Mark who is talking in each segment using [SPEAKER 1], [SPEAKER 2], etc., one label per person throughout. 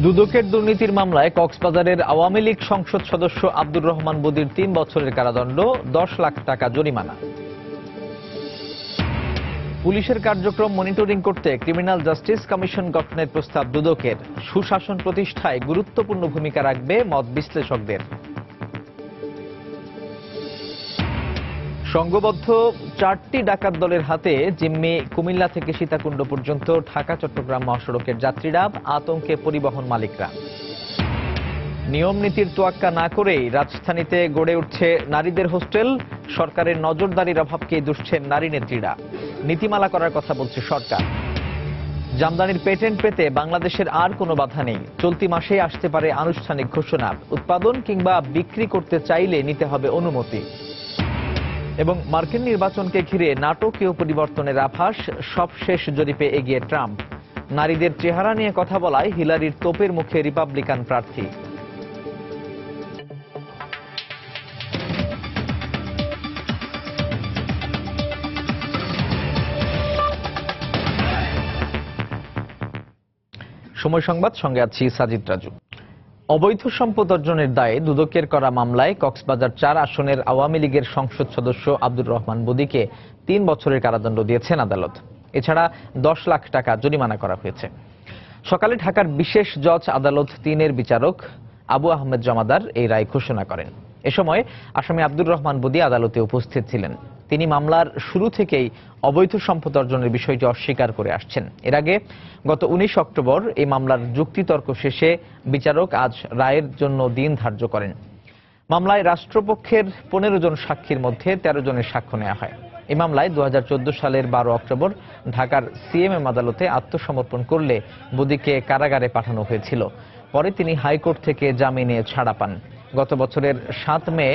[SPEAKER 1] দুদকের দুর্নীতির মামলায় কক্সবাজারের আওয়ামী লীগ সংসদ সদস্য আব্দুর রহমান বদির ৩ বছরের কারাদণ্ড, ১০ লাখ টাকা জরিমানা। পুলিশের কার্যক্রম মনিটরিং করতে ক্রিমিনাল জাস্টিস কমিশন গঠনের প্রস্তাব দুদকের। সুশাসন প্রতিষ্ঠায় গুরুত্বপূর্ণ ভূমিকা রাখবে মত বিশ্লেষকদের। সংঘবদ্ধ ৪টি ডাকাত দলের হাতে জিম্মি কুমিল্লা থেকে সীতাকুণ্ড পর্যন্ত ঢাকা চট্টগ্রাম মহাসড়কের যাত্রীরা, আতঙ্কে পরিবহন মালিকরা। নিয়ম নীতির তোয়াক্কা না করেই রাজধানীতে গড়ে উঠছে নারীদের হোস্টেল। সরকারের নজরদারির অভাবকেই দুষছেন নারী নেত্রীরা। নীতিমালা করার কথা বলছে সরকার। জামদানির পেটেন্ট পেতে বাংলাদেশের আর কোনো বাধা নেই। চলতি মাসেই আসতে পারে আনুষ্ঠানিক ঘোষণা। উৎপাদন কিংবা বিক্রি করতে চাইলে নিতে হবে অনুমতি। এবং মার্কিন নির্বাচনকে ঘিরে নাটকীয় পরিবর্তনের আভাস, সবশেষ জরিপে এগিয়ে ট্রাম্প। নারীদের চেহারা নিয়ে কথা বলায় হিলারির তোপের মুখে রিপাবলিকান প্রার্থী। সময় সংবাদ, সঙ্গে আছি সাজিদ রাজু। অবৈধ সম্পদ অর্জনের দায়ে দুদকের করা মামলায় কক্সবাজার ৪ আসনের আওয়ামী লীগের সংসদ সদস্য আব্দুর রহমান বদিকে ৩ বছরের কারাদণ্ড দিয়েছেন আদালত। এছাড়া ১০ লাখ টাকা জরিমানা করা হয়েছে। সকালে ঢাকার বিশেষ জজ আদালত ৩-এর বিচারক আবু আহমেদ জমাদার এই রায় ঘোষণা করেন। এ সময় আসামি আব্দুর রহমান বদি আদালতে উপস্থিত ছিলেন। তিনি মামলার শুরু থেকেই অবৈধ সম্পদ অর্জনের বিষয়টি অস্বীকার করে আসছেন। এর আগে গত ১৯ অক্টোবর এই মামলার যুক্তিতর্ক শেষে বিচারক আজ রায়ের জন্য দিন ধার্য করেন। মামলায় রাষ্ট্রপক্ষের ১৫ জন সাক্ষীর মধ্যে ১৩ জনের সাক্ষ্য নেওয়া হয়। এই মামলায় ২০১৪ সালের ১২ অক্টোবর ঢাকার সিএমএম আদালতে আত্মসমর্পণ করলে বদিকে কারাগারে পাঠানো হয়েছিল। পরে তিনি হাইকোর্ট থেকে জামিনে ছাড়া পান। গত বছরের ৭ মে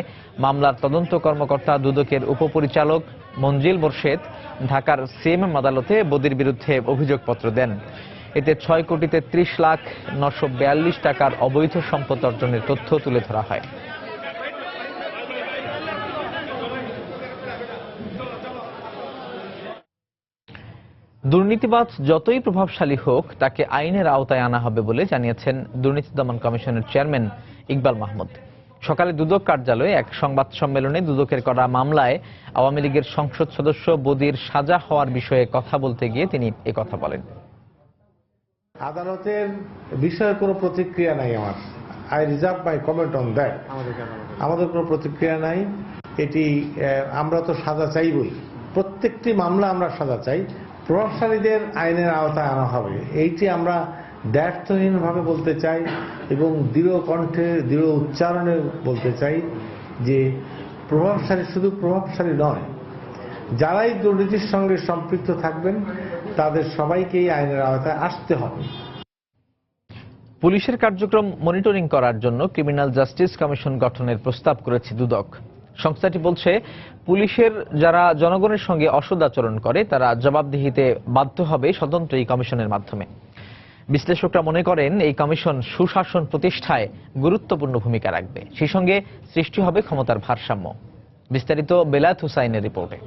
[SPEAKER 1] মামলার তদন্ত কর্মকর্তা দুদকের উপপরিচালক মঞ্জিল মোরশেদ ঢাকার সিএমএম আদালতে বদির বিরুদ্ধে অভিযোগপত্র দেন। এতে ৬,৩০,৯৪২ টাকার অবৈধ সম্পদ অর্জনের তথ্য তুলে ধরা হয়। দুর্নীতিবাজ যতই প্রভাবশালী হোক, তাকে আইনের আওতায় আনা হবে বলে জানিয়েছেন দুর্নীতি দমন কমিশনের চেয়ারম্যান ইকবাল মাহমুদ। সকালে দুদক কার্যালয়ে এক সংবাদ সম্মেলনে দুদকের করা মামলায় আওয়ামী লীগের সংসদ সদস্য বদির সাজা হওয়ার বিষয়ে কথা বলতে গিয়ে তিনি একথা বলেন।
[SPEAKER 2] আদালতের বিষয়ে কোনো প্রতিক্রিয়া নাই আমার। I reserve my comment on that. আমাদের কোনো প্রতিক্রিয়া নাই। এটি আমরা তো সাজা চাইবই, প্রত্যেকটি মামলা আমরা সাজা চাই। প্রভাবশালীদের আইনের আওতায় আনা হবে, এইটি আমরা দ্ব্যর্থহীনভাবে বলতে চাই এবং দৃঢ় কণ্ঠে দৃঢ় উচ্চারণে বলতে চাই যে প্রভাবশালী শুধু প্রভাবশালী নয়, যারাই দুর্নীতির সঙ্গে সম্পৃক্ত থাকবেন তাদের সবাইকেই আইনের আওতায় আসতে হবে।
[SPEAKER 1] পুলিশের কার্যক্রম মনিটরিং করার জন্য ক্রিমিনাল জাস্টিস কমিশন গঠনের প্রস্তাব করেছে দুদক। সংস্থাটি বলছে, পুলিশের যারা জনগণের সঙ্গে অসৎ আচরণ করে তারা জবাবদিহিতে বাধ্য হবে স্বতন্ত্র এই কমিশনের মাধ্যমে। বিশ্লেষকরা মনে করেন এই কমিশন সুশাসন প্রতিষ্ঠায় গুরুত্বপূর্ণ ভূমিকা রাখবে। সেই সঙ্গে সৃষ্টি হবে ক্ষমতার ভারসাম্য। বিস্তারিত বেলায়েত হুসাইনের রিপোর্টে।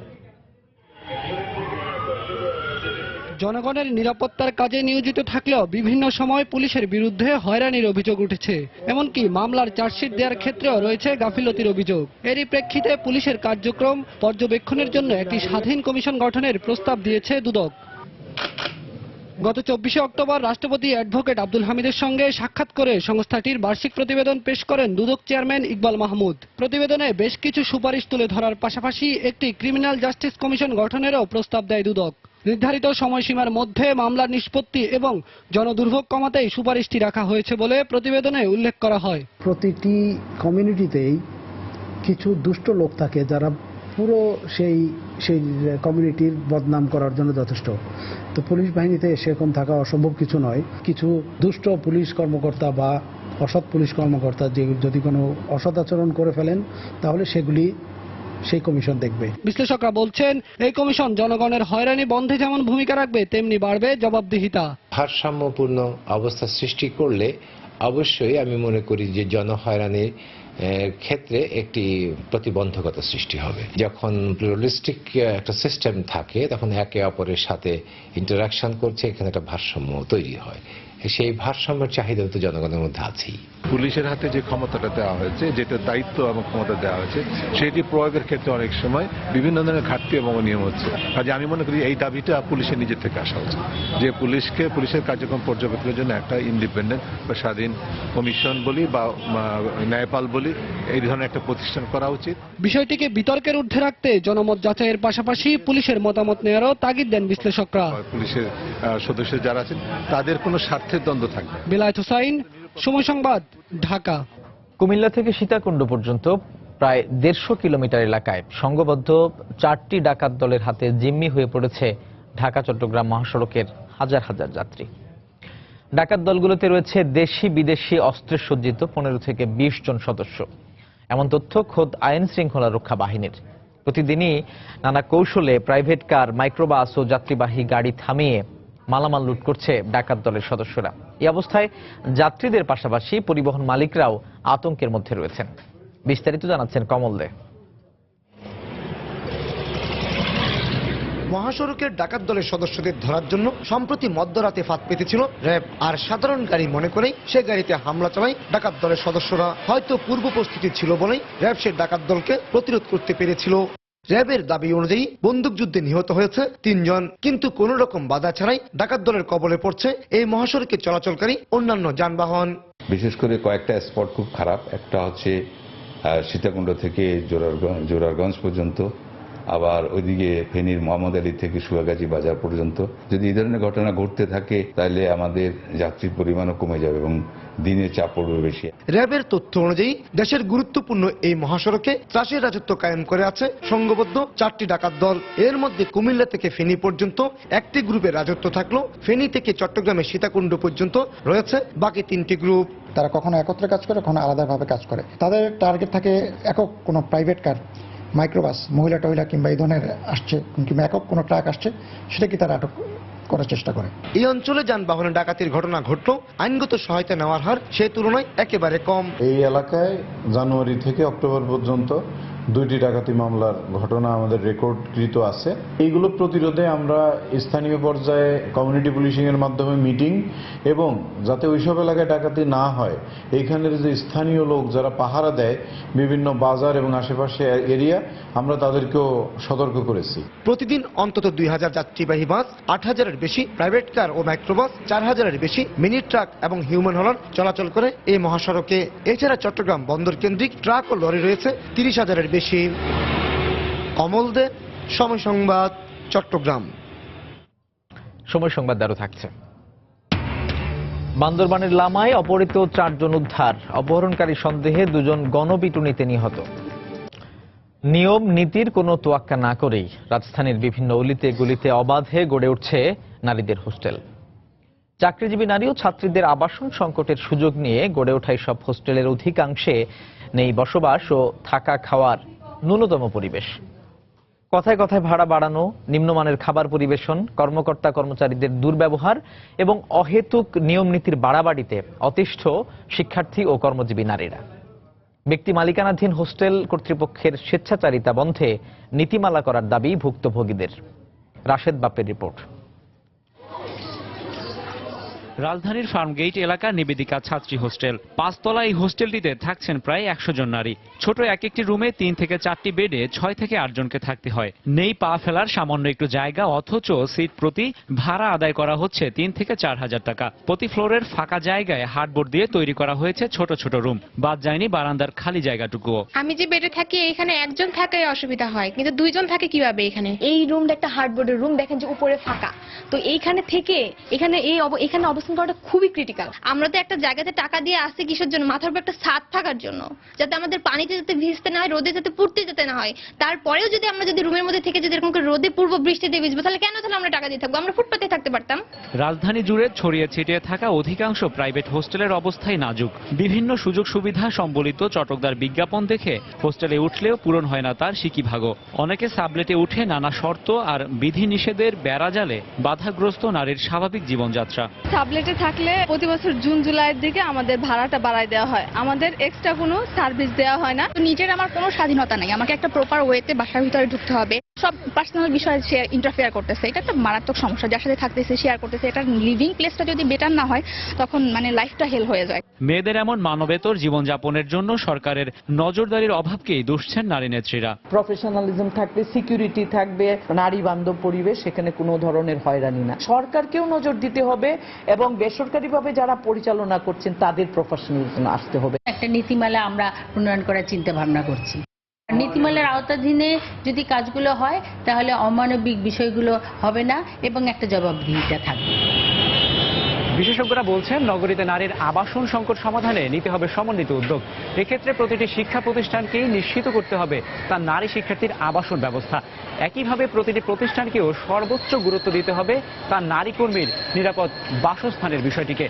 [SPEAKER 3] জনগণের নিরাপত্তার কাজে নিয়োজিত থাকলেও বিভিন্ন সময় পুলিশের বিরুদ্ধে হয়রানির অভিযোগ উঠেছে। এমনকি মামলার চার্জশিট দেওয়ার ক্ষেত্রেও রয়েছে গাফিলতির অভিযোগ। এরই প্রেক্ষিতে পুলিশের কার্যক্রম পর্যবেক্ষণের জন্য একটি স্বাধীন কমিশন গঠনের প্রস্তাব দিয়েছে দুদক। গত ২৪ অক্টোবর রাষ্ট্রপতি অ্যাডভোকেট আব্দুল হামিদের সঙ্গে সাক্ষাৎ করে সংস্থাটির বার্ষিক প্রতিবেদন পেশ করেন দুদক চেয়ারম্যান ইকবাল মাহমুদ। প্রতিবেদনে বেশ কিছু সুপারিশ তুলে ধরার পাশাপাশি একটি ক্রিমিনাল জাস্টিস কমিশন গঠনেরও প্রস্তাব দেয় দুদক। নির্ধারিত সময়সীমার মধ্যে মামলার নিষ্পত্তি এবং জনদুর্ভোগ কমাতেই সুপারিশটি রাখা হয়েছে বলে প্রতিবেদনে উল্লেখ করা হয়।
[SPEAKER 4] প্রতিটি কমিউনিটিতেই কিছু দুষ্ট লোক থাকে যারা পুরো সেই কমিউনিটির বদনাম করার জন্য যথেষ্ট। তো পুলিশ বাহিনীতে সেরকম থাকা অসম্ভব কিছু নয়। কিছু দুষ্ট পুলিশ কর্মকর্তা বা অসৎ পুলিশ কর্মকর্তা যে যদি কোনো অসৎ আচরণ করে ফেলেন তাহলে সেগুলি সেই কমিশন দেখবে।
[SPEAKER 3] বিশ্লেষকরা বলছেন, এই কমিশন জনগণের হয়রানি বন্ধে যেমন ভূমিকা রাখবে, তেমনি বাড়বে জবাবদিহিতা। ভারসাম্যপূর্ণ
[SPEAKER 5] অবস্থা সৃষ্টি করলে অবশ্যই আমি মনে করি যে জনহয়রানির ক্ষেত্রে একটি প্রতিবন্ধকতা সৃষ্টি হবে। যখন প্লুরালিস্টিক একটা সিস্টেম থাকে তখন একে অপরের সাথে ইন্টারাকশন করছে, এখানে একটা ভারসাম্য তৈরি হয় সেই ভারসাম্যের চাহিদা তো জনগণের মধ্যে আছেই।
[SPEAKER 6] পুলিশের হাতে যে ক্ষমতাটা দেওয়া হয়েছে, যেটা দায়িত্ব এবং ক্ষমতা দেওয়া হয়েছে, সেটি প্রয়োগের ক্ষেত্রে অনেক সময় বিভিন্ন ধরনের ঘাটতি এবং অনিয়ম হচ্ছে। কাজে আমি মনে করি এই দাবিটা পুলিশের নিজের থেকে আসা উচিত, যে পুলিশের কার্যক্রম পর্যবেক্ষণের জন্য একটা ইন্ডিপেন্ডেন্ট বা স্বাধীন কমিশন বলি বা ন্যায়পাল বলি, এই ধরনের একটা প্রতিষ্ঠান করা উচিত।
[SPEAKER 3] বিষয়টিকে বিতর্কের ঊর্ধ্বে রাখতে জনমত যাচাইয়ের পাশাপাশি পুলিশের মতামত নেওয়ারও তাগিদ দেন বিশ্লেষকরা।
[SPEAKER 6] পুলিশের সদস্য যারা আছেন তাদের কোনো স্বার্থের দ্বন্দ্ব থাকবে।
[SPEAKER 3] বেলায়েত হোসাইন, সময় সংবাদ, ঢাকা।
[SPEAKER 1] কুমিল্লা থেকে সীতাকুণ্ড পর্যন্ত প্রায় 150 কিলোমিটার এলাকায় সংঘবদ্ধ 4টি ডাকাত দলের হাতে জিম্মি হয়ে পড়েছে ঢাকা চট্টগ্রাম মহাসড়কের হাজার হাজার যাত্রী। ডাকাত দলগুলোতে রয়েছে দেশি বিদেশি অস্ত্রে সজ্জিত 15 থেকে 20 জন সদস্য। এমন তথ্য খোদ আইন শৃঙ্খলা রক্ষা বাহিনীর। প্রতিদিনই নানা কৌশলে প্রাইভেট কার, মাইক্রোবাস ও যাত্রীবাহী গাড়ি থামিয়ে মালামাল লুট করছে ডাকাত দলের সদস্যরা। এই অবস্থায় যাত্রীদের পাশাপাশি পরিবহন মালিকরাও আতঙ্কের মধ্যে রয়েছেন। বিস্তারিত জানাচ্ছেন কমল দে।
[SPEAKER 7] মহাসড়কের ডাকাত দলের সদস্যদের ধরার জন্য সম্প্রতি মধ্যরাতে ফাঁদ পেতেছিল র্যাব, আর সাধারণ গাড়ি মনে করেই সে গাড়িতে হামলা চালায় ডাকাত দলের সদস্যরা। হয়তো পূর্ব প্রস্তুতি ছিল বলেই র্যাব সে ডাকাত দলকে প্রতিরোধ করতে পেরেছিল। র্যাবের দাবি অনুযায়ী বন্দুকযুদ্ধে নিহত হয়েছে 3 জন, কিন্তু কোন রকম বাধা ছাড়াই ডাকাত দলের কবলে পড়ছে এই মহাসড়কে চলাচলকারী অন্যান্য যানবাহন।
[SPEAKER 8] বিশেষ করে কয়েকটা স্পট খুব খারাপ। একটা হচ্ছে সীতাকুণ্ড থেকে জোরারগঞ্জ পর্যন্ত, আবার ওইদিকে ফেনীর মোহাম্মদ আলী থেকে সুয়াগাজী বাজার পর্যন্ত। যদি এই ধরনের ঘটনা ঘটতে থাকে তাহলে আমাদের যাত্রীর পরিমাণও কমে যাবে এবং দিনে চাপ পড়বে বেশি।
[SPEAKER 7] র্যাবের তথ্য অনুযায়ী দেশের গুরুত্বপূর্ণ এই মহাসড়কে ত্রাসের রাজত্ব কায়েম করে আছে সংঘবদ্ধ 4টি ডাকাত দল। এর মধ্যে কুমিল্লা থেকে ফেনী পর্যন্ত একটি গ্রুপের রাজত্ব থাকলো, ফেনী থেকে চট্টগ্রামের সীতাকুণ্ড পর্যন্ত রয়েছে বাকি 3টি গ্রুপ।
[SPEAKER 9] তারা কখনো একত্রে কাজ করে, কখনো আলাদাভাবে কাজ করে। তাদের টার্গেট থাকে একক কোনো প্রাইভেট কার, মাইক্রোবাস, মহিলা টহিলা কিংবা এই ধরনের আসছে, কিংবা একক কোনো ট্রাক আসছে, সেটাকে তারা আটক করার চেষ্টা করে।
[SPEAKER 7] এই অঞ্চলে যানবাহনে ডাকাতির ঘটনা ঘটলো, আইনগত সহায়তা নেওয়ার হার সেই তুলনায় একেবারে কম।
[SPEAKER 10] এই এলাকায় জানুয়ারি থেকে অক্টোবর পর্যন্ত 2টি ডাকাতি মামলার ঘটনা আমাদের রেকর্ডকৃত আছে। এইগুলো প্রতিরোধে আমরা স্থানীয় পর্যায়ে কমিউনিটি পুলিশিং এর মাধ্যমে মিটিং, এবং যাতে ওইসব এলাকায় ডাকাতি না হয় এইখানের যে স্থানীয় লোক যারা পাহারা দেয় বিভিন্ন বাজার এবং আশেপাশে এরিয়া, আমরা তাদেরকেও সতর্ক করেছি।
[SPEAKER 7] প্রতিদিন অন্তত 2000 যাত্রীবাহী বাস, 8000-এর বেশি প্রাইভেট কার ও মাইক্রোবাস, 4000-এর বেশি মিনি ট্রাক এবং হিউম্যান হলার চলাচল করে এই মহাসড়কে। এছাড়া চট্টগ্রাম বন্দর কেন্দ্রিক ট্রাক ও লরি রয়েছে 30,000-এর বেশি। কমল দে, সময় সংবাদ, চট্টগ্রাম।
[SPEAKER 1] সময় সংবাদ আরও থাকছে। বান্দরবানের লামায় অপহৃত 4 জন উদ্ধার, অপহরণকারী সন্দেহে 2 জন গণপিটুনিতে নিহত। নিয়ম নীতির কোনো তোয়াক্কা না করেই রাজধানীর বিভিন্ন অলিতে গলিতে অবাধে গড়ে উঠছে নারীদের হোস্টেল। চাকরিজীবী নারী ও ছাত্রীদের আবাসন সংকটের সুযোগ নিয়ে গড়ে ওঠা সব হোস্টেলের অধিকাংশে নেই বসবাস ও থাকা খাওয়ার ন্যূনতম পরিবেশ। কথায় কথায় ভাড়া বাড়ানো, নিম্নমানের খাবার পরিবেশন, কর্মকর্তা কর্মচারীদের দুর্ব্যবহার এবং অহেতুক নিয়ম নীতির বাড়াবাড়িতে অতিষ্ঠ শিক্ষার্থী ও কর্মজীবী নারীরা। ব্যক্তি মালিকানাধীন হোস্টেল কর্তৃপক্ষের স্বেচ্ছাচারিতা বন্ধে নীতিমালা করার দাবি ভুক্তভোগীদের। রাশেদ বাপের রিপোর্ট।
[SPEAKER 11] রাজধানীর ফার্মগেট এলাকার নিবেদিকা ছাত্রী হোস্টেল। 5 তলা এই হোস্টেলটিতে থাকছেন প্রায় 100 জন নারী। ছোট এক একটি রুমে 3 থেকে 4টি বেডে 6 থেকে 8 জনকে থাকতে হয়। নেই পা ফেলার সামান্য একটু জায়গা, অথচ সিট প্রতি ভাড়া আদায় করা হচ্ছে 3 থেকে 4 হাজার টাকা। প্রতি ফ্লোরের ফাঁকা জায়গায় হার্ডবোর্ড দিয়ে তৈরি করা হয়েছে ছোট ছোট রুম। বাদ যায়নি বারান্দার খালি জায়গাটুকুও।
[SPEAKER 12] আমি যে বেডে থাকি এখানে একজন থাকলে অসুবিধা হয়, কিন্তু 2 জন থাকে কিভাবে এখানে? এই রুমটা একটা হার্ডবোর্ডের রুম, দেখেন যে উপরে ফাঁকা, তো এইখানে থেকে এখানে অবস্থান করাটা খুবই ক্রিটিক্যাল। আমরা তো একটা জায়গাতে টাকা দিয়ে আসছি কিসের জন্য? মাথার উপর একটা ছাদ থাকার জন্য, যাতে আমাদের পানিতে যাতে ভিজতে না হয়, রোদে যাতে পুড়তে যেতে না হয়। তারপরেও যদি আমরা রুমের মধ্যে থেকে যদি এরকম রোদে পূর্ব বৃষ্টিতে ভিজবো, তাহলে আমরা টাকা দিয়ে থাকবো? আমরা ফুটপাতে থাকতে পারতাম।
[SPEAKER 11] রাজধানী জুড়ে ছড়িয়ে ছিটিয়ে থাকা অধিকাংশ প্রাইভেট হোস্টেলের অবস্থাই নাজুক। বিভিন্ন সুযোগ সুবিধা সম্বলিত চটকদার বিজ্ঞাপন দেখে হোস্টেলে উঠলেও পূরণ হয় না তার সিকিভাগও। অনেকে সাবলেটে উঠে নানা শর্ত আর বিধিনিষেধের বেড়াজালে বাধাগ্রস্ত নারীর স্বাভাবিক জীবনযাত্রা।
[SPEAKER 12] সাবলেটে থাকলে প্রতি বছর জুন জুলাইয়ের দিকে আমাদের ভাড়াটা বাড়ায় দেওয়া হয়, আমাদের এক্সট্রা কোনো সার্ভিস দেওয়া হয় না। তো নিজের আমার কোনো স্বাধীনতা নেই, আমাকে একটা প্রপার ওয়েতে বাসার ভিতরে ঢুকতে হবে।
[SPEAKER 13] সব পার্সোনাল বিষয়ে সে ইন্টারফেয়ার করতেছে, এটা একটা মারাত্মক সমস্যা। যার সাথে থাকতেছে, শেয়ার করতেছে, এটা লিভিং প্লেসটা যদি বেটার না হয় তখন মানে লাইফটা হেল হয়ে যায়।
[SPEAKER 11] মেয়েদের এমন মানবেতর জীবনযাপনের জন্য সরকারের নজরদারির অভাবকেই দুষছেন নারী নেত্রীরা।
[SPEAKER 14] প্রফেশনালিজম থাকবে, সিকিউরিটি থাকবে, নারী বান্ধব পরিবেশ, সেখানে কোনো ধরনের হয়রানি না। সরকারকেও নজর দিতে হবে এবং বেসরকারিভাবে যারা পরিচালনা করছেন তাদের প্রফেশনালিজম আসতে হবে।
[SPEAKER 15] একটা নীতিমালা আমরা প্রণয়ন করার চিন্তা ভাবনা করছি। নীতিমালার আওতাধীনে যদি কাজগুলো হয় তাহলে অমানবিক বিষয়গুলো হবে না এবং একটা জবাবদিহিতা থাকবে।
[SPEAKER 11] বিশেষজ্ঞরা বলছেন নগরীতে নারীর আবাসন সংকট সমাধানে নিতে হবে সমন্বিত উদ্যোগ। এক্ষেত্রে প্রতিটি শিক্ষা প্রতিষ্ঠানকেই নিশ্চিত করতে হবে তার নারী শিক্ষার্থীর আবাসন ব্যবস্থা। একইভাবে প্রতিটি প্রতিষ্ঠানকেও সর্বোচ্চ গুরুত্ব দিতে হবে তার নারী কর্মীর নিরাপদ বাসস্থানের বিষয়টিকে।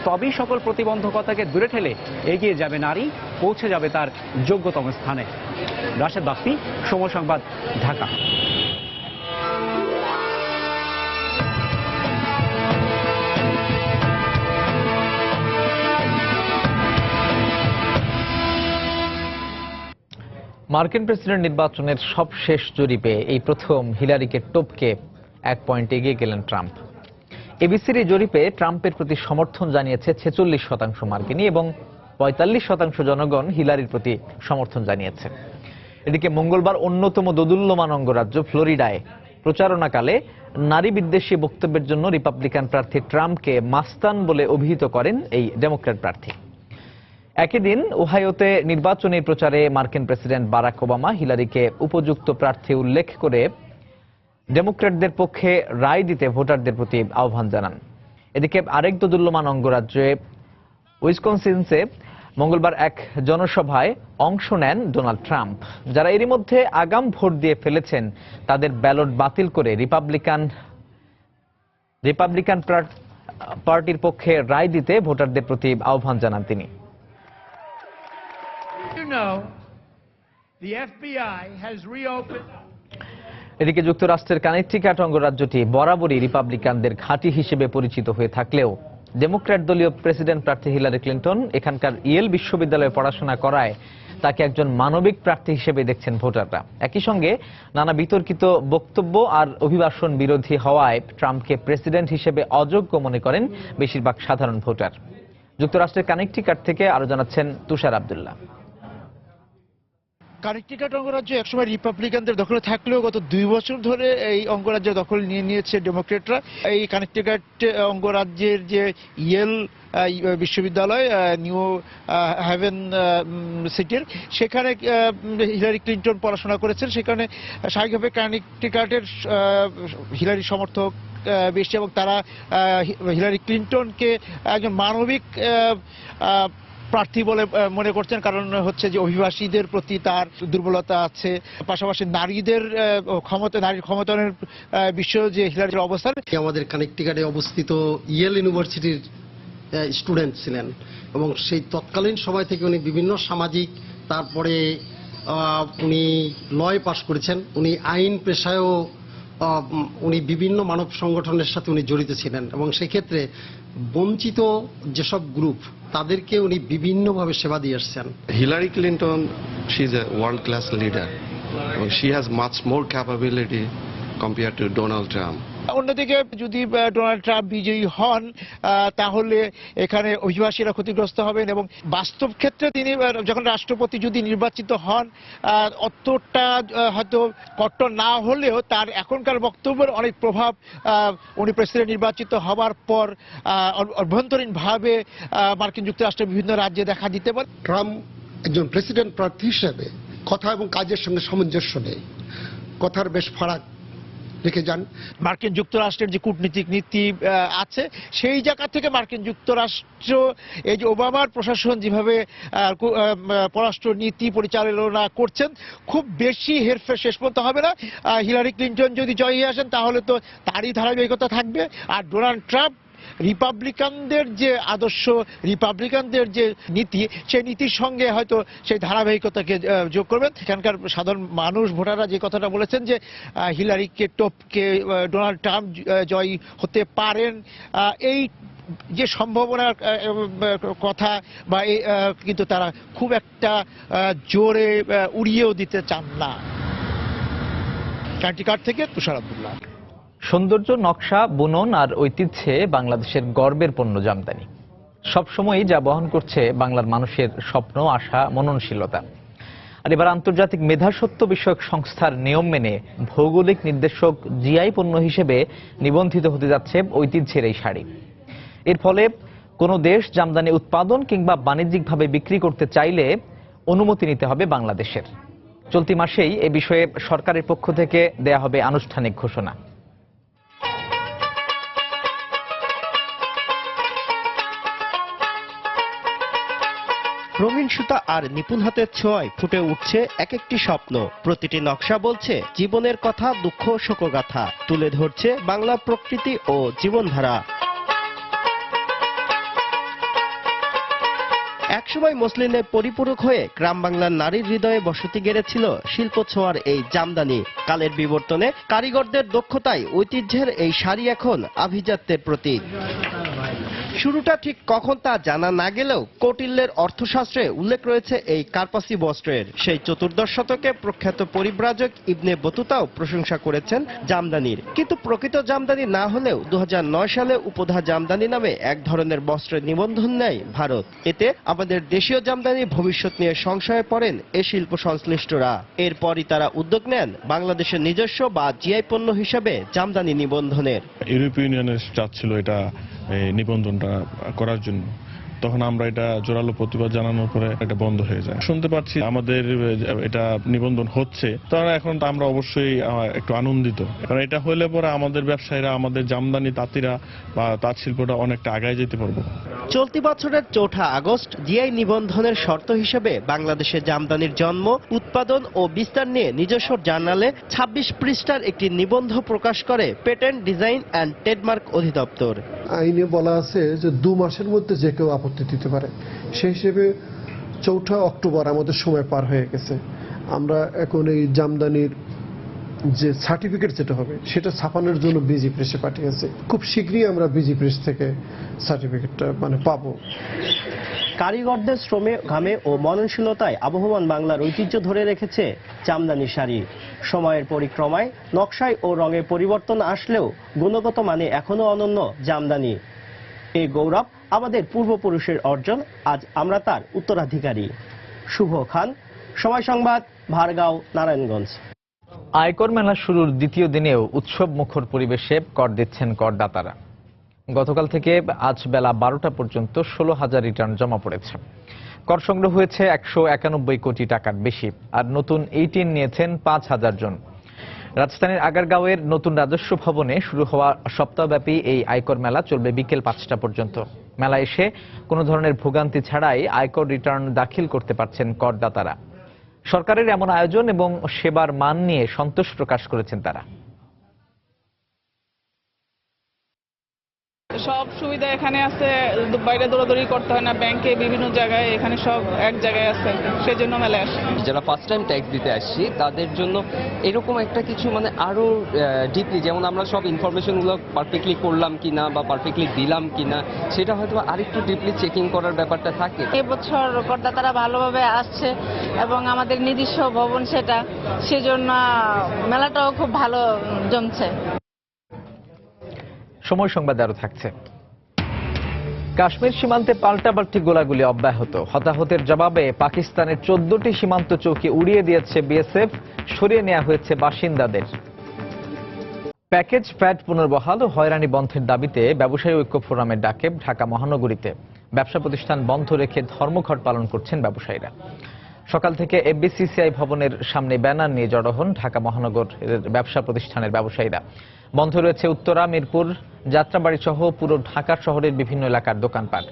[SPEAKER 11] তবেই সকল প্রতিবন্ধকতাকে দূরে ঠেলে এগিয়ে যাবে নারী, পৌঁছে যাবে তার যোগ্যতম স্থানে। রাশেদ বাপ্পি, সময় সংবাদ, ঢাকা।
[SPEAKER 1] মার্কিন প্রেসিডেন্ট নির্বাচনের সবশেষ জরিপে এই প্রথম হিলারিকে টপকে 1 পয়েন্ট এগিয়ে গেলেন ট্রাম্প। এবিসির এই জরিপে ট্রাম্পের প্রতি সমর্থন জানিয়েছে 46% মার্কিনী এবং 45% জনগণ হিলারির প্রতি সমর্থন জানিয়েছে। এদিকে মঙ্গলবার অন্যতম দোদুল্যমান অঙ্গরাজ্য ফ্লোরিডায় প্রচারণাকালে নারী বিদ্বেষী বক্তব্যের জন্য রিপাবলিকান প্রার্থী ট্রাম্পকে মাস্তান বলে অভিহিত করেন এই ডেমোক্র্যাট প্রার্থী। একই দিন ওহাইওতে নির্বাচনী প্রচারে মার্কিন প্রেসিডেন্ট বারাক ওবামা হিলারিকে উপযুক্ত প্রার্থী উল্লেখ করে ডেমোক্র্যাটদের পক্ষে রায় দিতে ভোটারদের প্রতি আহ্বান জানান। এদিকে আরেক দোদুল্যমান অঙ্গরাজ্যে উইসকনসিনসে মঙ্গলবার এক জনসভায় অংশ নেন ডোনাল্ড ট্রাম্প। যারা এরই মধ্যে আগাম ভোট দিয়ে ফেলেছেন তাদের ব্যালট বাতিল করে রিপাবলিকান পার্টির পক্ষে রায় দিতে ভোটারদের প্রতি আহ্বান জানান তিনি। এদিকে যুক্তরাষ্ট্রের কানেকটিকাট অঙ্গরাজ্যটি বরাবরই রিপাবলিকানদের ঘাঁটি হিসেবে পরিচিত হয়ে থাকলেও ডেমোক্র্যাট দলীয় প্রেসিডেন্ট প্রার্থী হিলারি ক্লিন্টন এখানকার ইয়েল বিশ্ববিদ্যালয়ে পড়াশোনা করায় তাকে একজন মানবিক প্রার্থী হিসেবে দেখছেন ভোটাররা। একই সঙ্গে নানা বিতর্কিত বক্তব্য আর অভিবাসন বিরোধী হওয়ায় ট্রাম্পকে প্রেসিডেন্ট হিসেবে অযোগ্য মনে করেন বেশিরভাগ সাধারণ ভোটার। যুক্তরাষ্ট্রের কানেকটিকাট থেকে আরো জানাচ্ছেন তুষার আব্দুল্লাহ।
[SPEAKER 16] কানেকটিকাট অঙ্গরাজ্য একসময় রিপাবলিকানদের দখলে থাকলেও গত 2 বছর ধরে এই অঙ্গরাজ্য দখল নিয়ে নিয়েছে ডেমোক্রেটরা। এই কানেকটিকাট অঙ্গরাজ্যের যে ইয়েল বিশ্ববিদ্যালয় নিউ হ্যাভেন সিটির, সেখানে হিলারি ক্লিন্টন পড়াশোনা করেছেন। সেখানে স্বাভাবিকভাবে কানেকটিকাটের হিলারি সমর্থক বেশি এবং তারা হিলারি ক্লিন্টনকে একজন মানবিক প্রার্থী বলে মনে করছেন। কারণ হচ্ছে যে অভিবাসীদের প্রতি তার দুর্বলতা আছে, পাশাপাশি নারীদের নারীর ক্ষমতায়নের বিষয়ে যে হিলারির অবস্থান।
[SPEAKER 17] আমাদের কানেকটিকাটে অবস্থিত ইয়েল ইউনিভার্সিটির স্টুডেন্ট ছিলেন এবং সেই তৎকালীন সময় থেকে উনি বিভিন্ন সামাজিক, তারপরে উনি লয় পাশ করেছেন। উনি আইন পেশায়ও উনি বিভিন্ন মানব সংগঠনের সাথে উনি জড়িত ছিলেন এবং সেক্ষেত্রে বঞ্চিত যেসব গ্রুপ তাদেরকে উনি বিভিন্নভাবে সেবা দিয়ে আসছেন।
[SPEAKER 18] Hillary Clinton, she is a world class leader এবং she has much more capability compare to Donald Trump.
[SPEAKER 16] অন্যদিকে যদি ডোনাল্ড ট্রাম্প বিজয়ী হন তাহলে এখানে অভিবাসীরা ক্ষতিগ্রস্ত হবেন এবং বাস্তব ক্ষেত্রে তিনি যখন রাষ্ট্রপতি যদি নির্বাচিত হন অতটা হয়তো কট্টর না হলেও তার এখনকার বক্তব্যের অনেক প্রভাব উনি প্রেসিডেন্ট নির্বাচিত হওয়ার পর অভ্যন্তরীণভাবে মার্কিন যুক্তরাষ্ট্রের বিভিন্ন রাজ্যে দেখা দিতে পারে।
[SPEAKER 17] ট্রাম্প একজন প্রেসিডেন্ট প্রার্থী হিসেবে কথা এবং কাজের সঙ্গে সামঞ্জস্য নেই, কথার বেশ ফারাক রেখে যান।
[SPEAKER 16] মার্কিন যুক্তরাষ্ট্রের যে কূটনীতিক নীতি আছে সেই জায়গা থেকে মার্কিন যুক্তরাষ্ট্র এই যে ওবামার প্রশাসন যেভাবে পররাষ্ট্র নীতি পরিচালনা করছেন খুব বেশি হেরফের শেষ পর্যন্ত হবে না। হিলারি ক্লিন্টন যদি জয়ী আসেন তাহলে তো তারই ধারাবাহিকতা থাকবে। আর ডোনাল্ড ট্রাম্প রিপাবলিকানদের যে আদর্শ, রিপাবলিকানদের যে নীতি, সেই নীতির সঙ্গে হয়তো সেই ধারাবাহিকতাকে যোগ করবেন। এখানকার সাধারণ মানুষ, ভোটাররা যে কথাটা বলেছেন যে হিলারিকে টপকে ডোনাল্ড ট্রাম্প জয়ী হতে পারেন, এই যে সম্ভাবনার কথা বা কিন্তু তারা খুব একটা জোরে উড়িয়েও দিতে চান না। কার্টিকার থেকে তুষার আব্দুল্লাহ।
[SPEAKER 1] সৌন্দর্য, নকশা, বুনন আর ঐতিহ্যে বাংলাদেশের গর্বের পণ্য জামদানি সবসময়ই যা বহন করছে বাংলার মানুষের স্বপ্ন, আশা, মননশীলতা। আর এবার আন্তর্জাতিক মেধাস্বত্ব বিষয়ক সংস্থার নিয়ম মেনে ভৌগোলিক নির্দেশক জিআই পণ্য হিসেবে নিবন্ধিত হতে যাচ্ছে ঐতিহ্যের এই শাড়ি। এর ফলে কোনো দেশ জামদানি উৎপাদন কিংবা বাণিজ্যিকভাবে বিক্রি করতে চাইলে অনুমতি নিতে হবে বাংলাদেশের। চলতি মাসেই এ বিষয়ে সরকারের পক্ষ থেকে দেয়া হবে আনুষ্ঠানিক ঘোষণা।
[SPEAKER 19] রঙিন সুতা আর নিপুণ হাতের ছোঁয়ায় ফুটে উঠছে এক একটি স্বপ্ন। প্রতিটি নকশা বলছে জীবনের কথা, দুঃখ, শোকগাথা তুলে ধরছে বাংলার প্রকৃতি ও জীবনধারা। একসময় মসলিনের পরিপূরক হয়ে গ্রাম বাংলার নারীর হৃদয়ে বসতি গেড়েছিল শিল্প ছোঁয়ার এই জামদানি। কালের বিবর্তনে কারিগরদের দক্ষতায় ঐতিহ্যের এই শাড়ি এখন আভিজাত্যের প্রতীক। শুরুটা ঠিক কখন তা জানা না গেলেও কৌটিল্যের অর্থশাস্ত্রে উল্লেখ রয়েছে এই কার্পাসি বস্ত্রের। সেই চতুর্দশ শতকে প্রখ্যাত পরিব্রাজক ইবনে বতুতাও প্রশংসা করেছেন জামদানির। কিন্তু প্রকৃত জামদানি না হলেও 2009 সালে উপধা জামদানি নামে এক ধরনের বস্ত্রের নিবন্ধন নেয় ভারত। এতে আমাদের দেশীয় জামদানির ভবিষ্যৎ নিয়ে সংশয়ে পড়েন এ শিল্প সংশ্লিষ্টরা। এরপরই তারা উদ্যোগ নেন বাংলাদেশের নিজস্ব বা জিআই পণ্য হিসেবে জামদানি নিবন্ধনের।
[SPEAKER 20] ইউরোপীয় ইউনিয়নের চাচ্ছিল এটা নিবন্ধনটা করার জন্য, তখন আমরা এটা জোরালো প্রতিবাদ জানানোর পরে এটা বন্ধ হয়ে যায়। শুনতে পাচ্ছি আমাদের এটা নিবন্ধন হচ্ছে, তারা এখন আমরা অবশ্যই একটু আনন্দিত, কারণ এটা হলে পরে আমাদের ব্যবসায়ীরা, আমাদের জামদানি তাঁতিরা বা তাঁত শিল্পটা অনেকটা আগায় যেতে পারবো।
[SPEAKER 19] চলতি বছরের 4 আগস্ট জিআই নিবন্ধনের শর্ত হিসেবে বাংলাদেশে জামদানির জন্ম, উৎপাদন ও বিস্তার নিয়ে নিজস্ব জার্নালে 26 পৃষ্ঠার একটি নিবন্ধ প্রকাশ করে পেটেন্ট, ডিজাইন অ্যান্ড ট্রেডমার্ক অধিদপ্তর।
[SPEAKER 17] আইনে বলা আছে যে 2 মাসের মধ্যে যে কেউ আপত্তি দিতে পারে। সেই হিসেবে 4 অক্টোবর আমাদের সময় পার হয়ে গেছে। আমরা এখন এই জামদানির যে সার্টিফিকেট যেটা হবে সেটা ছাপানোর জন্য বিজি প্রেসে পাঠিয়েছি। খুব শীঘ্রই আমরা বিজি প্রেস থেকে সার্টিফিকেটটা পাবো।
[SPEAKER 19] কারিগরদের শ্রমে, ঘামে ও মননশীলতায় আবহমান বাংলার ঐতিহ্য ধরে রেখেছে জামদানি শাড়ি। সময়ের পরিক্রমায় নকশায় ও রঙে পরিবর্তন আসলেও গুণগত মানে এখনো অনন্য জামদানি। এই গৌরব আমাদের পূর্বপুরুষের অর্জন, আজ আমরা তার উত্তরাধিকারী। শুভ খান, সময় সংবাদ, ভারগাঁও, নারায়ণগঞ্জ।
[SPEAKER 1] আয়কর মেলা শুরুর দ্বিতীয় দিনেও উৎসব মুখর পরিবেশে কর দিচ্ছেন করদাতারা। গতকাল থেকে আজ বেলা 12টা পর্যন্ত 16,000 রিটার্ন জমা পড়েছে। কর সংগ্রহ হয়েছে 191 কোটি টাকার বেশি, আর নতুন এইটিন নিয়েছেন 5,000 জন। রাজধানীর আগারগাঁওয়ের নতুন রাজস্ব ভবনে শুরু হওয়া সপ্তাহব্যাপী এই আয়কর মেলা চলবে বিকেল 5টা পর্যন্ত। মেলা এসে কোনো ধরনের ভোগান্তি ছাড়াই আয়কর রিটার্ন দাখিল করতে পারছেন করদাতারা। সরকারের এমন আয়োজন এবং সেবার মান নিয়ে সন্তোষ প্রকাশ করেছেন তারা।
[SPEAKER 21] সব সুবিধা এখানে আছে, বাইরে দৌড়াদৌড়ি করতে হয় না, ব্যাংকে বিভিন্ন জায়গায়, এখানে সব এক জায়গায় আছে, সেজন্য মেলায় আসে।
[SPEAKER 22] যারা ফার্স্ট টাইম ট্যাক্স দিতে আসছি তাদের জন্য এরকম একটা কিছু আরো ডিপলি, যেমন আমরা সব ইনফরমেশনগুলো পারফেক্টলি করলাম কিনা বা পারফেক্টলি দিলাম কিনা, সেটা হয়তো আরেকটু ডিপলি চেকিং করার ব্যাপারটা থাকে।
[SPEAKER 23] এবছর করদাতারা ভালোভাবে আসছে এবং আমাদের নিজস্ব ভবন সেজন্য মেলাটাও খুব ভালো জমছে।
[SPEAKER 1] সময় সংবাদে আরো থাকছে। কাশ্মীর সীমান্তে পাল্টাপাল্টি গোলাগুলি অব্যাহত। হতাহতের জবাবে পাকিস্তানের 14টি সীমান্ত চৌকি উড়িয়ে দিয়েছে বিএসএফ, সরিয়ে নেওয়া হয়েছে বাসিন্দাদের। প্যাকেজ ফ্যাট পুনর্বহাল ও হয়রানি বন্ধের দাবিতে ব্যবসায়ী ঐক্য ফোরামের ডাকে ঢাকা মহানগরীতে ব্যবসা প্রতিষ্ঠান বন্ধ রেখে ধর্মঘট পালন করছেন ব্যবসায়ীরা। সকাল থেকে এফবিসিসিআই ভবনের সামনে ব্যানার নিয়ে জড়ো হন ঢাকা মহানগরের ব্যবসা প্রতিষ্ঠানের ব্যবসায়ীরা। বন্ধ রয়েছে উত্তরা, মিরপুর, যাত্রাবাড়ি সহ পুরো ঢাকা শহরের বিভিন্ন এলাকার দোকানপাট।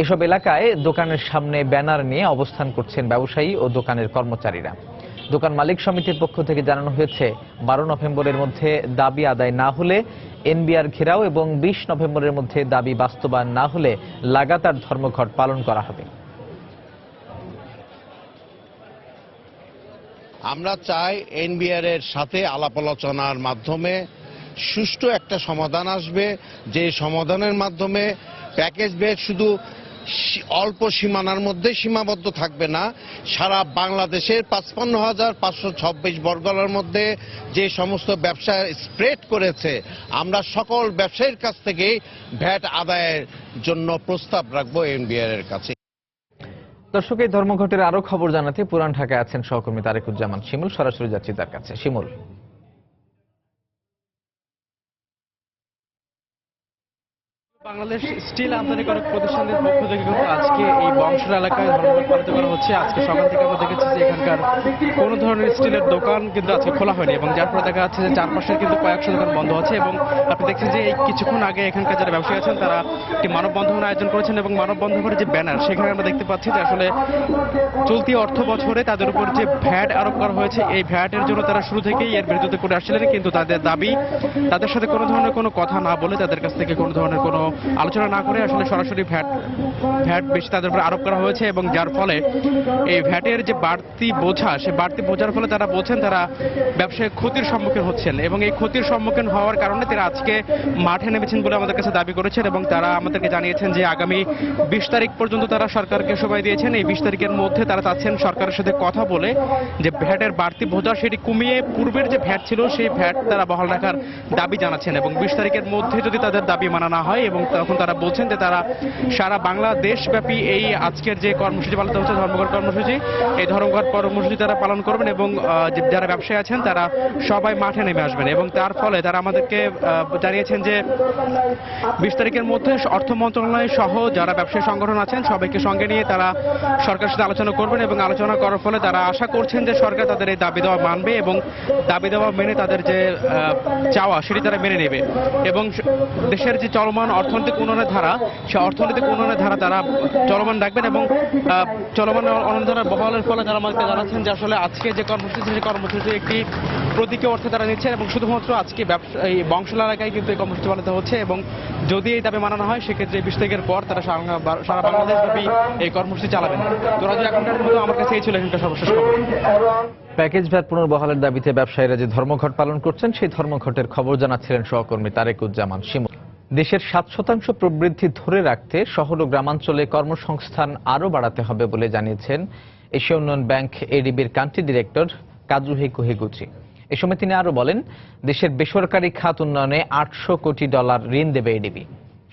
[SPEAKER 1] এসব এলাকায় দোকানের সামনে ব্যানার নিয়ে অবস্থান করছেন ব্যবসায়ী ও দোকানের কর্মচারীরা। দোকান মালিক সমিতির পক্ষ থেকে জানানো হয়েছে 12 নভেম্বরের মধ্যে দাবি আদায় না হলে এনবিআর ঘেরাও এবং 20 নভেম্বরের মধ্যে দাবি বাস্তবায়ন না হলে লাগাতার ধর্মঘট পালন করা হবে।
[SPEAKER 24] আমরা চাই এনবিআর এর সাথে আলাপ আলোচনার মাধ্যমে সুষ্ঠু একটা সমাধান আসবে, যে সমাধানের মাধ্যমে প্যাকেজ বেড শুধু অল্প সীমানার মধ্যে সীমাবদ্ধ থাকবে না, সারা বাংলাদেশের 55,526 বর্গের মধ্যে যে সমস্ত ব্যবসা স্প্রেড করেছে, আমরা সকল ব্যবসায়ীর কাছ থেকে ভ্যাট আদায়ের জন্য প্রস্তাব রাখবো এনবিআর এর কাছে।
[SPEAKER 1] দর্শক, এই ধর্মঘটের আরো খবর জানাতে পুরান ঢাকায় আছেন সহকর্মী তারেকুজ্জামান শিমুল। সরাসরি যাচ্ছি তার কাছে। শিমুল,
[SPEAKER 2] বাংলাদেশ স্টিল আমদানিকারক প্রতিষ্ঠানের পক্ষ থেকে কিন্তু আজকে এই বংশরা এলাকায় ধর্মঘট পালিত করা হচ্ছে। আজকে সকাল থেকে আমরা দেখেছি যে এখানকার কোনো ধরনের স্টিলের দোকান কিন্তু আজকে খোলা হয়নি, এবং যার ফলে দেখা যাচ্ছে যে চারপাশের কিন্তু কয়েকশো দোকান বন্ধ আছে। এবং আপনি দেখছেন যে এই কিছুক্ষণ আগে এখানকার যারা ব্যবসায়ী আছেন তারা একটি মানববন্ধন আয়োজন করেছেন, এবং মানববন্ধনের যে ব্যানার সেখানে আমরা দেখতে পাচ্ছি যে আসলে চলতি অর্থ বছরে তাদের উপর যে ভ্যাট আরোপ করা হয়েছে, এই ভ্যাটের জন্য তারা শুরু থেকেই এর বিরোধিতা করে আসছিলেন। কিন্তু তাদের দাবি, তাদের সাথে কোনো ধরনের কোনো কথা না বলে, তাদের কাছ থেকে কোনো ধরনের কোনো আলোচনা না করে আসলে সরাসরি ভ্যাট বেশি তাদের উপর আরোপ করা হয়েছে, এবং যার ফলে এই ভ্যাটের যে বাড়তি বোঝা, সে বাড়তি বোঝার ফলে তারা বলছেন তারা ব্যবসায় ক্ষতির সম্মুখীন হচ্ছেন, এবং এই ক্ষতির সম্মুখীন হওয়ার কারণে তারা আজকে মাঠে নেমেছেন বলে আমাদের কাছে দাবি করেছেন। এবং তারা আমাদেরকে জানিয়েছেন যে আগামী 20 তারিখ পর্যন্ত তারা সরকারকে সময় দিয়েছেন। এই 20 তারিখের মধ্যে তারা চাচ্ছেন সরকারের সাথে কথা বলে যে ভ্যাটের বাড়তি বোঝা সেটি কমিয়ে পূর্বের যে ভ্যাট ছিল সেই ভ্যাট তারা বহাল রাখার দাবি জানাচ্ছেন। এবং 20 তারিখের মধ্যে যদি তাদের দাবি মানা না হয়, এবং তখন তারা বলছেন যে তারা সারা বাংলাদেশ ব্যাপী এই আজকের যে কর্মসূচি পালিত হচ্ছে ধর্মঘট কর্মসূচি, এই ধর্মঘট কর্মসূচি তারা পালন করবেন, এবং যারা ব্যবসায়ী আছেন তারা সবাই মাঠে নেমে আসবেন। এবং তার ফলে তারা আমাদেরকে জানিয়েছেন যে 20 তারিখের মধ্যে অর্থ মন্ত্রণালয় সহ যারা ব্যবসায়ী সংগঠন আছেন সবাইকে সঙ্গে নিয়ে তারা সরকারের সাথে আলোচনা করবেন, এবং আলোচনা করার ফলে তারা আশা করছেন যে সরকার তাদের এই দাবি দেওয়া মানবে, এবং দাবি দেওয়া মেনে তাদের যে চাওয়া সেটি তারা মেনে নেবে। এবং দেশের যে চলমান অর্থনৈতিক উন্নয়নের ধারা, সে অর্থনৈতিক উন্নয়নের ধারা তারা চলমান রাখবেন, এবং চলমান উন্নয়ন ধারা বহালের ফলে তারা আমাকে জানাচ্ছেন যে আসলে আজকে যে কর্মসূচি, সেই কর্মসূচি একটি প্রতীকী অর্থে তারা নিচ্ছেন, এবং শুধুমাত্র আজকে এই বংশলা এলাকায় কিন্তু এই কর্মসূচি পালিত হচ্ছে। এবং যদি এই দাবি মানানো হয় সেক্ষেত্রে 20 তারিখের পর তারা সারা বাংলাদেশ ব্যাপী এই কর্মসূচি চালাবেন। তো রাজু, এখনকার মতো আমার কাছে এই ছিল এখানকার সর্বশেষ খবর।
[SPEAKER 1] প্যাকেজ ভ্যাট পুনর্বহালের দাবিতে ব্যবসায়ীরা যে ধর্মঘট পালন করছেন সেই ধর্মঘটের খবর জানাচ্ছিলেন সহকর্মী তারেকুজ্জামান শিমুল। দেশের 7% প্রবৃদ্ধি ধরে রাখতে শহর ও গ্রামাঞ্চলে কর্মসংস্থান আরও বাড়াতে হবে বলে জানিয়েছেন এশিয়া উন্নয়ন ব্যাংক এডিবির কান্ট্রি ডিরেক্টর কাজুহিকো হিগুচি। এ সময় তিনি আরও বলেন, দেশের বেসরকারি খাত উন্নয়নে $800 কোটি ঋণ দেবে এডিবি।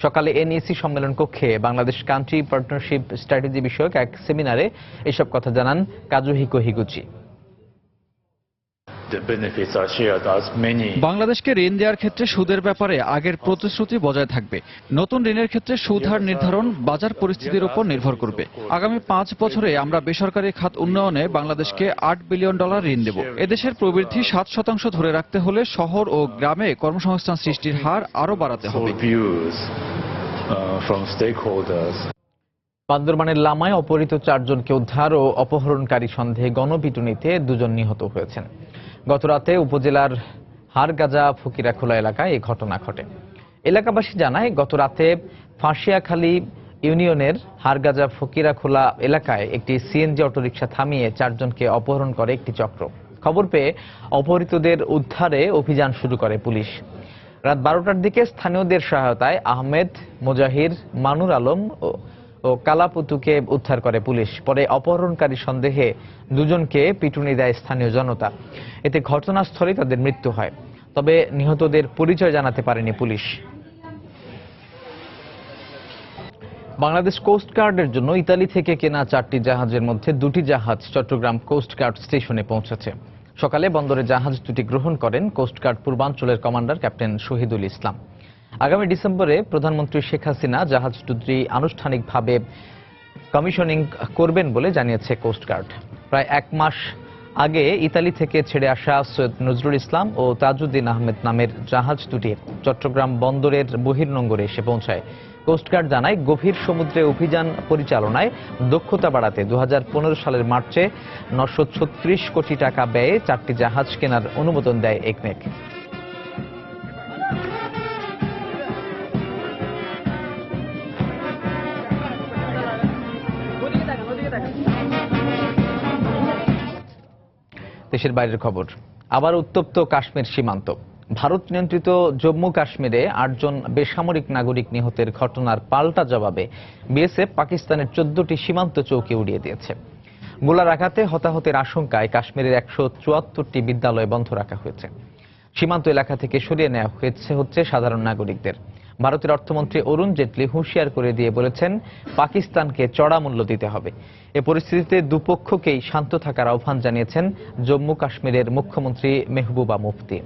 [SPEAKER 1] সকালে এনইসি সম্মেলন কক্ষে বাংলাদেশ কান্ট্রি পার্টনারশিপ স্ট্র্যাটেজি বিষয়ক এক সেমিনারে এসব কথা জানান কাজুহিকো হিগুচি।
[SPEAKER 4] বাংলাদেশকে ঋণ দেওয়ার ক্ষেত্রে সুদের ব্যাপারে আগের প্রতিশ্রুতি বজায় থাকবে। নতুন ঋণের ক্ষেত্রে সুদ হার নির্ধারণ বাজার পরিস্থিতির উপর নির্ভর করবে। আগামী 5 বছরে আমরা বেসরকারি খাত উন্নয়নে বাংলাদেশকে $8 বিলিয়ন ঋণ দেব। এদেশের প্রবৃদ্ধি 7% ধরে রাখতে হলে শহর ও গ্রামে কর্মসংস্থান সৃষ্টির হার আরও বাড়াতে হবে।
[SPEAKER 1] বান্দরবানের লামায় অপহৃত 4 জনকে উদ্ধার ও অপহরণকারী সন্দেহে গণপিটুনিতে 2 জন নিহত হয়েছেন। গতরাতে উপজেলার হারগাজা ফকিরাখোলা এলাকায় এই ঘটনা ঘটে। এলাকাবাসী জানায়, গতরাতে ফাঁসিয়াখালী ইউনিয়নের হারগাজা ফকিরাখোলা এলাকায় একটি সিএনজি অটোরিকশা থামিয়ে 4 জনকে অপহরণ করে একটি চক্র। খবর পেয়ে অপহৃতদের উদ্ধারে অভিযান শুরু করে পুলিশ। রাত 12টার দিকে স্থানীয়দের সহায়তায় আহমেদ, মুজাহির, মানুর আলম ও কালাপুতুকে উদ্ধার করে পুলিশ। পরে অপহরণকারী সন্দেহে 2 জনকে পিটুনি দেয় স্থানীয় জনতা। এতে ঘটনাস্থলে তাদের মৃত্যু হয়। তবে নিহতদের পরিচয় জানাতে পারেনি পুলিশ। বাংলাদেশ কোস্ট গার্ডের জন্য ইতালি থেকে কেনা 4টি জাহাজের মধ্যে 2টি জাহাজ চট্টগ্রাম কোস্ট গার্ড স্টেশনে পৌঁছেছে। সকালে বন্দরে জাহাজ দুটি গ্রহণ করেন কোস্ট গার্ড পূর্বাঞ্চলের কমান্ডার ক্যাপ্টেন শহীদুল ইসলাম। আগামী ডিসেম্বরে প্রধানমন্ত্রী শেখ হাসিনা জাহাজ দুটি আনুষ্ঠানিকভাবে কমিশনিং করবেন বলে জানিয়েছে কোস্ট গার্ড। প্রায় 1 মাস আগে ইতালি থেকে ছেড়ে আসা সৈয়দ নজরুল ইসলাম ও তাজউদ্দিন আহমেদ নামের জাহাজ দুটি চট্টগ্রাম বন্দরের বহির্নোঙরে এসে পৌঁছায়। কোস্টগার্ড জানায়, গভীর সমুদ্রে অভিযান পরিচালনায় দক্ষতা বাড়াতে 2015 সালের মার্চে 936 কোটি টাকা ব্যয়ে 4টি জাহাজ কেনার অনুমোদন দেয় একনেক। দেশের বাইরের খবর। আবার উত্তপ্ত কাশ্মীর সীমান্ত। ভারত নিয়ন্ত্রিত জম্মু কাশ্মীরে 8 জন বেসামরিক নাগরিক নিহতের ঘটনার পাল্টা জবাবে বিএসএফ পাকিস্তানের 14টি সীমান্ত চৌকি উড়িয়ে দিয়েছে। গোলার আঘাতে হতাহতের আশঙ্কায় কাশ্মীরের 174টি বিদ্যালয় বন্ধ রাখা হয়েছে। সীমান্ত এলাকা থেকে সরিয়ে নেওয়া হচ্ছে সাধারণ নাগরিকদের। ভারতের অর্থমন্ত্রী অরুণ জেটলি হুঁশিয়ার করে দিয়ে বলেছেন, পাকিস্তানকে চড়া মূল্য দিতে হবে। এ পরিস্থিতিতে দুপক্ষকেই শান্ত থাকার আহ্বান জানিয়েছেন জম্মু কাশ্মীরের মুখ্যমন্ত্রী মেহবুবা মুফতি।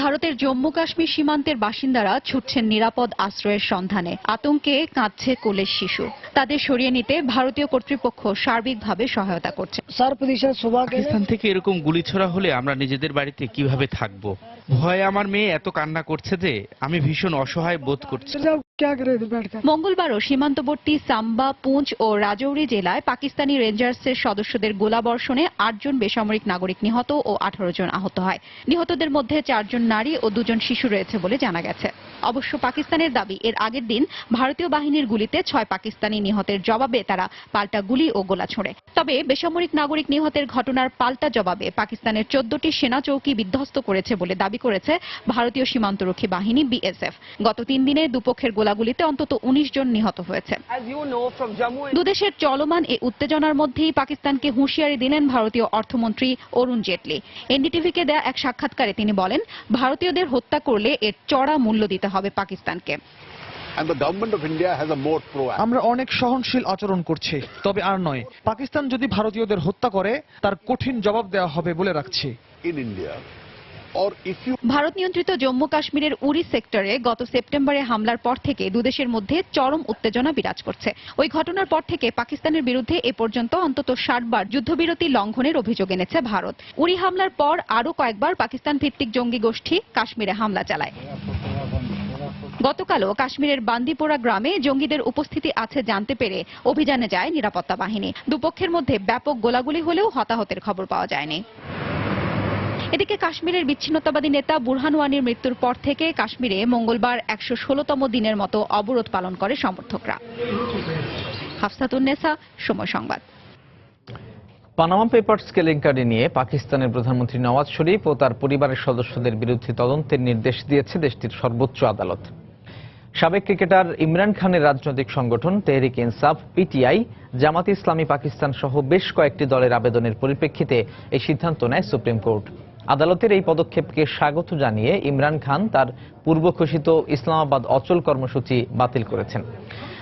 [SPEAKER 3] ভারতের জম্মু কাশ্মীর সীমান্তের বাসিন্দারা ছুটছেন নিরাপদ আশ্রয়ের সন্ধানে। আতঙ্কে কাঁদছে কোলের শিশু। তাদের সরিয়ে নিতে ভারতীয় কর্তৃপক্ষ সার্বিকভাবে সহায়তা করছে।
[SPEAKER 2] পাকিস্তান থেকে এরকম গুলিছোড়া হলে আমরা নিজেদের বাড়িতে কিভাবে থাকবো? ভয়ে আমার মেয়ে এত কান্না করছে যে আমি ভীষণ অসহায় বোধ করছি।
[SPEAKER 3] মঙ্গলবারও সীমান্তবর্তী সাম্বা, পুঞ্চ ও রাজৌরি জেলায় পাকিস্তানি রেঞ্জার্সের সদস্যদের গোলাবর্ষণে 8 জন বেসামরিক নাগরিক নিহত ও 18 জন আহত হয়। নিহতদের মধ্যে 4 জন নারী ও 2 জন শিশু রয়েছে বলে জানা গেছে। অবশ্য পাকিস্তানের দাবি, এর আগের দিন ভারতীয় বাহিনীর গুলিতে 6 পাকিস্তানি নিহতের জবাবে তারা পাল্টা গুলি ও গোলা ছোড়ে। তবে বেসামরিক নাগরিক নিহতের ঘটনার পাল্টা জবাবে পাকিস্তানের 14টি সেনা চৌকি বিধ্বস্ত করেছে বলে দাবি করেছে ভারতীয় সীমান্তরক্ষী বাহিনী বিএসএফ। গত 3 দিনে দুপক্ষের গোলাগুলিতে অন্তত 19 জন নিহত হয়েছে। দুদেশের চলমান এই উত্তেজনার মধ্যেই পাকিস্তানকে হুঁশিয়ারি দিলেন ভারতীয় অর্থমন্ত্রী অরুণ জেটলি। এনডিটিভিকে দেয়া এক সাক্ষাৎকারে তিনি বলেন, ভারতীয়দের হত্যা করলে এর চড়া মূল্য দিতে হবে পাকিস্তানকে।
[SPEAKER 5] আমরা অনেক সহনশীল আচরণ করছি, তবে আর নয়। পাকিস্তান যদি ভারতীয়দের হত্যা করে তার কঠিন জবাব দেওয়া হবে বলে রাখছি।
[SPEAKER 3] ভারত নিয়ন্ত্রিত জম্মু কাশ্মীরের উরি সেক্টরে গত সেপ্টেম্বরে হামলার পর থেকে দুদেশের মধ্যে চরম উত্তেজনা বিরাজ করছে। ওই ঘটনার পর থেকে পাকিস্তানের বিরুদ্ধে এ পর্যন্ত অন্তত 60 বার যুদ্ধবিরতি লঙ্ঘনের অভিযোগ এনেছে ভারত। উরি হামলার পর আরও কয়েকবার পাকিস্তান ভিত্তিক জঙ্গি গোষ্ঠী কাশ্মীরে হামলা চালায়। গতকালও কাশ্মীরের বান্দিপোরা গ্রামে জঙ্গিদের উপস্থিতি আছে জানতে পেরে অভিযানে যায় নিরাপত্তা বাহিনী। দুপক্ষের মধ্যে ব্যাপক গোলাগুলি হলেও হতাহতের খবর পাওয়া যায়নি। এদিকে কাশ্মীরের বিচ্ছিন্নতাবাদী নেতা বুরহান ওয়ানির মৃত্যুর পর থেকে কাশ্মীরে মঙ্গলবার 116তম দিনের মতো অবরোধ পালন করে সমর্থকরা। হাফসাতুন্নেসা, সময় সংবাদ।
[SPEAKER 1] পানামা পেপারস কেলেঙ্কারি নিয়ে পাকিস্তানের প্রধানমন্ত্রী নওয়াজ শরীফ ও তার পরিবারের সদস্যদের বিরুদ্ধে তদন্তের নির্দেশ দিয়েছে দেশটির সর্বোচ্চ আদালত। সাবেক ক্রিকেটার ইমরান খানের রাজনৈতিক সংগঠন তেহরিক ইনসাফ, পিটিআই, জামাত ইসলামী পাকিস্তান সহ বেশ কয়েকটি দলের আবেদনের পরিপ্রেক্ষিতে এই সিদ্ধান্ত নেয় সুপ্রিম কোর্ট। আদালতের এই পদক্ষেপকে স্বাগত জানিয়ে ইমরান খান তার পূর্ব ঘোষিত ইসলামাবাদ অচল কর্মসূচি বাতিল করেছেন।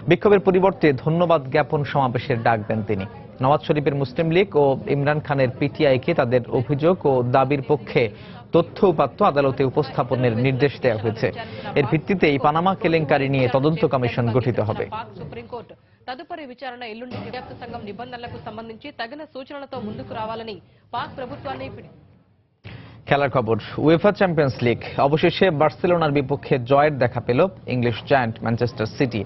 [SPEAKER 1] বিক্ষোভের পরিবর্তে ধন্যবাদ জ্ঞাপন সমাবেশের ডাক দেন তিনি। নওয়াজ শরীফের মুসলিম লীগ ও ইমরান খানের পিটিআইকে তাদের অভিযোগ ও দাবির পক্ষে তথ্য উপাত্ত আদালতে উপস্থাপনের নির্দেশ দেওয়া হয়েছে। এর ভিত্তিতে এই পানামা কেলেঙ্কারি নিয়ে তদন্ত কমিশন গঠিত হবে।
[SPEAKER 6] తదుపరి విచారణ ఎల్లుండి దర్యాప్తు సంఘం నిబంధనలకు సంబంధించి తగిన సూచనలతో ముందుకు రావాలని పాక్ ప్రభుత్వాన్ని
[SPEAKER 1] খেলার খবর। উয়েফা চ্যাম্পিয়ন্স লিগ অবশেষে বার্সেলোনার বিপক্ষে জয়ের দেখা পেল English giant Manchester city.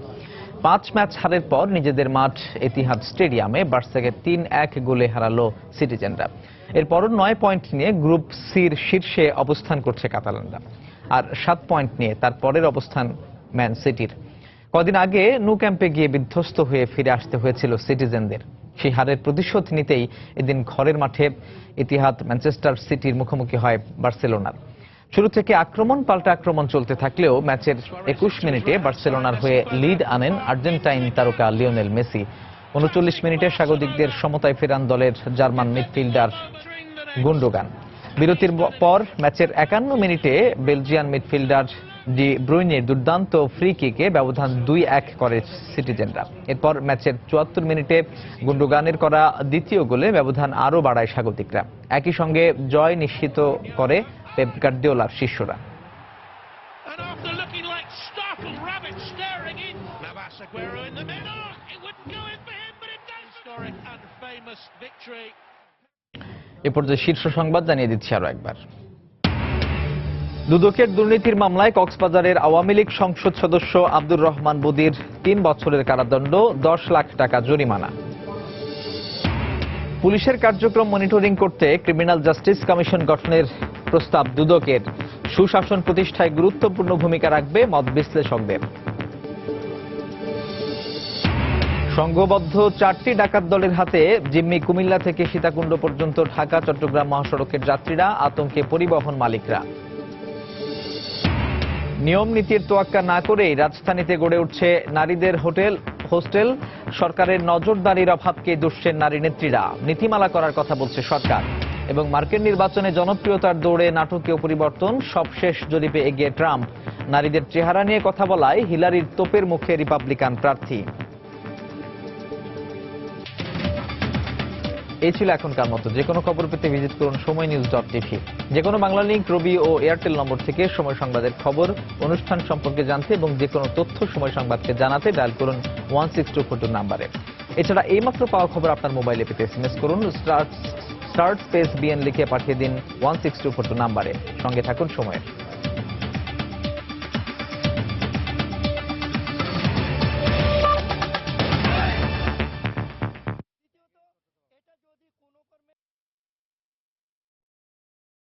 [SPEAKER 1] 5 match হারের পর নিজেদের মাঠ এতিহাদ স্টেডিয়ামে বার্সাকে 3-1 গোলে হারালো সিটিজেনরা। এরপরও 9 পয়েন্ট নিয়ে গ্রুপ সির শীর্ষে অবস্থান করছে কাতালানরা, আর 7 পয়েন্ট নিয়ে তার পরের অবস্থান ম্যান সিটির। কদিন আগে ন্যু ক্যাম্পে গিয়ে বিধ্বস্ত হয়ে ফিরে আসতে হয়েছিল সিটিজেনদের। সেই হারের প্রতিশোধ নিতেই এদিন ঘরের মাঠে ইতিহাদ ম্যানচেস্টার সিটির মুখোমুখি হয় বার্সেলোনার। শুরু থেকে আক্রমণ পাল্টা আক্রমণ চলতে থাকলেও ম্যাচের 21 মিনিটে বার্সেলোনার হয়ে লিড আনেন আর্জেন্টাইন তারকা লিওনেল মেসি। 39 মিনিটে স্বাগতিকদের সমতায় ফেরান দলের জার্মান মিডফিল্ডার গুন্ডোগান। বিরতির পর ম্যাচের 51 মিনিটে বেলজিয়ান মিডফিল্ডার ডি ব্রুইনের দুর্দান্ত ফ্রি কিকে ব্যবধান 2-1 করে সিটিজেনরা। এরপর ম্যাচের 74 মিনিটে গুন্ডোগানের করা দ্বিতীয় গোলে ব্যবধান আরও বাড়ায় স্বাগতিকরা। একই সঙ্গে জয় নিশ্চিত করে পেপ গার্দিওলার শিষ্যরা। এ পর্যায়ে শীর্ষ সংবাদ জানিয়ে দিচ্ছি আরো একবার। দুদকের দুর্নীতির মামলায় কক্সবাজারের আওয়ামী লীগ সংসদ সদস্য আব্দুর রহমান বদির 3 বছরের কারাদণ্ড, 10 লাখ টাকা জরিমানা। পুলিশের কার্যক্রম মনিটরিং করতে ক্রিমিনাল জাস্টিস কমিশন গঠনের প্রস্তাব দুদকের। সুশাসন প্রতিষ্ঠায় গুরুত্বপূর্ণ ভূমিকা রাখবে মত বিশ্লেষকদের। সংঘবদ্ধ 4টি ডাকাত দলের হাতে জিম্মি কুমিল্লা থেকে সীতাকুণ্ড পর্যন্ত ঢাকা চট্টগ্রাম মহাসড়কের যাত্রীরা, আতঙ্কে পরিবহন মালিকরা। নিয়ম নীতির তোয়াক্কা না করেই রাজধানীতে গড়ে উঠছে নারীদের হোস্টেল। সরকারের নজরদারির অভাবকে দুষছেন নারী নেত্রীরা। নীতিমালা করার কথা বলছে সরকার। এবং মার্কিন নির্বাচনে জনপ্রিয়তার দৌড়ে নাটকীয় পরিবর্তন, সবশেষ জরিপে এগিয়ে ট্রাম্প। নারীদের চেহারা নিয়ে কথা বলায় হিলারির তোপের মুখে রিপাবলিকান প্রার্থী। এই ছিল এখনকার মতো। যে কোনো খবর পেতে ভিজিট করুন সময়নিউজ.tv। যে কোনো বাংলা লিংক, রবি ও এয়ারটেল নম্বর থেকে সময় সংবাদের খবর, অনুষ্ঠান সম্পর্কে জানতে এবং যে কোনো তথ্য সময় সংবাদকে জানাতে ডায়াল করুন 16242 নাম্বারে। এছাড়া এইমাত্র পাওয়া খবর আপনার মোবাইলে পেতে এসএমএস করুন স্টার্ট স্পেস বিএন লিখে পাঠিয়ে দিন 16242 নাম্বারে। সঙ্গে থাকুন সময়ের।